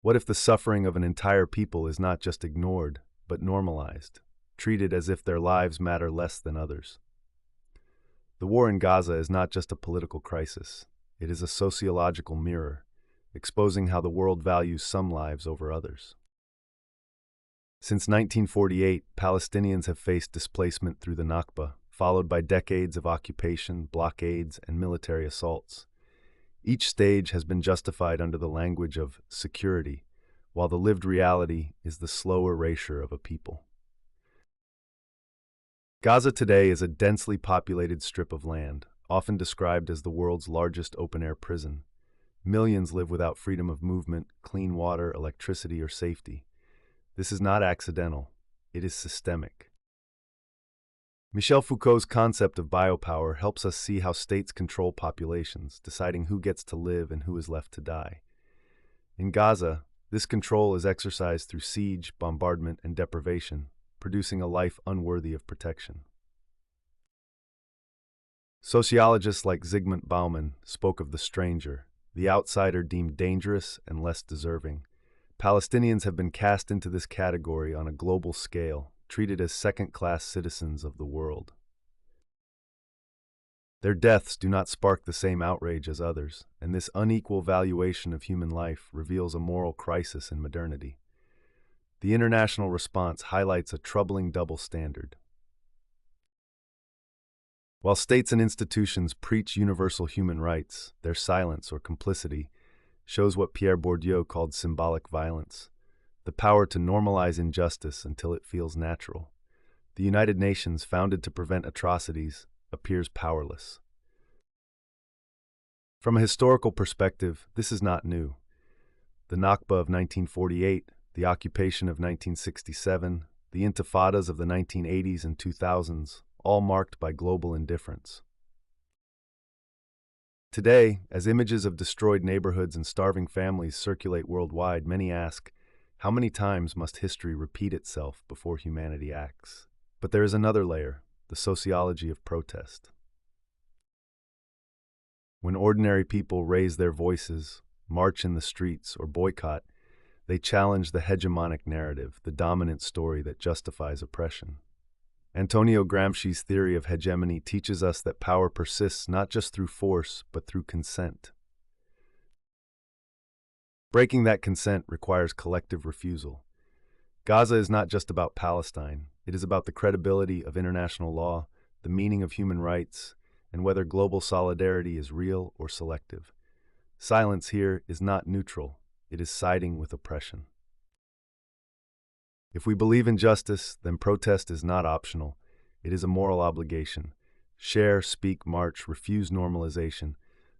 What if the suffering of an entire people is not just ignored, but normalized, treated as if their lives matter less than others? The war in Gaza is not just a political crisis. It is a sociological mirror, exposing how the world values some lives over others. Since 1948, Palestinians have faced displacement through the Nakba, followed by decades of occupation, blockades, and military assaults. Each stage has been justified under the language of security, while the lived reality is the slow erasure of a people. Gaza today is a densely populated strip of land, often described as the world's largest open-air prison. Millions live without freedom of movement, clean water, electricity, or safety. This is not accidental. It is systemic. Michel Foucault's concept of biopower helps us see how states control populations, deciding who gets to live and who is left to die. In Gaza, this control is exercised through siege, bombardment, and deprivation, producing a life unworthy of protection. Sociologists like Zygmunt Bauman spoke of the stranger, the outsider deemed dangerous and less deserving. Palestinians have been cast into this category on a global scale, treated as second-class citizens of the world. Their deaths do not spark the same outrage as others, and this unequal valuation of human life reveals a moral crisis in modernity. The international response highlights a troubling double standard. While states and institutions preach universal human rights, their silence or complicity shows what Pierre Bourdieu called symbolic violence, the power to normalize injustice until it feels natural. The United Nations, founded to prevent atrocities, appears powerless. From a historical perspective, this is not new. The Nakba of 1948, the occupation of 1967, the intifadas of the 1980s and 2000s, all marked by global indifference. Today, as images of destroyed neighborhoods and starving families circulate worldwide, many ask, how many times must history repeat itself before humanity acts? But there is another layer, the sociology of protest. When ordinary people raise their voices, march in the streets, or boycott, they challenge the hegemonic narrative, the dominant story that justifies oppression. Antonio Gramsci's theory of hegemony teaches us that power persists not just through force, but through consent. Breaking that consent requires collective refusal. Gaza is not just about Palestine. It is about the credibility of international law, the meaning of human rights, and whether global solidarity is real or selective. Silence here is not neutral. It is siding with oppression. If we believe in justice, then protest is not optional. It is a moral obligation. Share, speak, march, refuse normalization.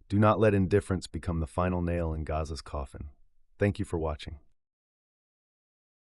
Do not let indifference become the final nail in Gaza's coffin. Thank you for watching.